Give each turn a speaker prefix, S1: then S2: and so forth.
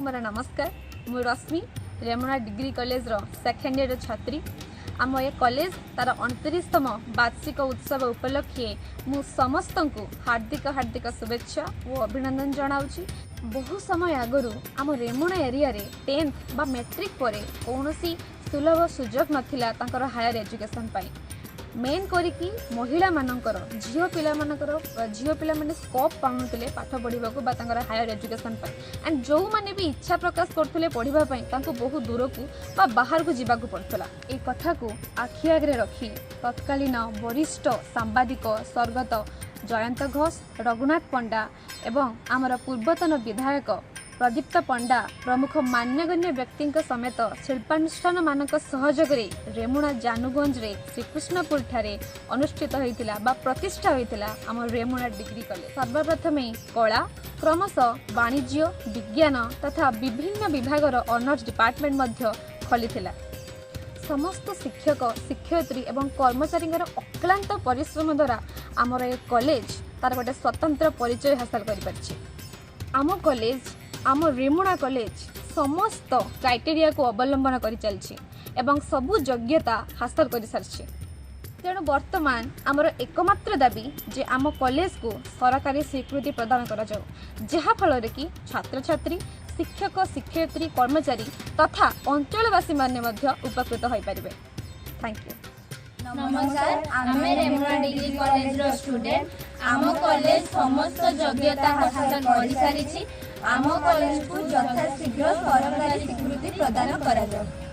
S1: मोर नमस्कार। मु Rashmi Remuna degree college रो सेकेंड ईयर छात्री। आम ये कॉलेज तार 29तम वार्षिक उत्सव उपलक्षे मु समस्त को हार्दिक हार्दिक शुभेच्छा और अभिनंदन जनाऊँगी। बहु समय आगु आम रेमुना एरिया रे 10th बा मैट्रिक पर कौन सुलभ सुजोग नाला तांकर हायर एजुकेशन पाई। मेन करिकी महिला मानकर झील पिला माने स्कोप पाउनुले पाठ पढ़ा को तांकर हायर एजुकेशन पाई। एंड जो माने भी इच्छा प्रकाश करथुले पढ़िबा पई तांको बहुत दूर को बा बाहर को जीवाक पड़थला। ए कथा को आखि आगे रखी तत्कालीन वरिष्ठ सांबादिक स्वर्गत जयंत घोष, रघुनाथ पंडा एवं आमर पूर्वतन विधायक प्रदीप्त पंडा प्रमुख मान्यगण्य व्यक्ति समेत शिल्पानुष्ठान मानक सहयोग रेमुना जानुगंज रे श्रीकृष्णपुर ठारे अनुष्ठित होइतिला बा प्रतिष्ठा होइतिला आम रेमुना डिग्री कॉलेज। सर्वप्रथम कला क्रमशः वाणिज्य विज्ञान तथा विभिन्न विभागर ऑनर्स डिपार्टमेंट मध्य खोलिथिला। समस्त शिक्षक शिक्षयित्री एवं कर्मचारी अक्लांत परिश्रम द्वारा आमर ए कॉलेज तार गोटे स्वतंत्र परिचय हासिल कर आम कॉलेज आम रेमुना कॉलेज समस्त क्राइटेरिया को अवलंबन कर चलछि एवं सबु योग्यता हासिल कर सारी। तेणु वर्तमान आमर एकमात्र दाबी जे आम कॉलेज को सरकारी स्वीकृति प्रदान करा जाऊ, जहा फल कि छात्र छात्री शिक्षक शिक्षयित्री कर्मचारी तथा अंचलवासी माने मध्य उपकृत हो पारे। Thank you.
S2: नमस्कार, आमे रेमुना डिग्री कॉलेज रो स्टूडेंट। आम कॉलेज समस्त योग्यता हासिल कर सारी। आम कॉलेज को यथाशीघ्र सरकारी स्वीकृति प्रदान करा जाऊ।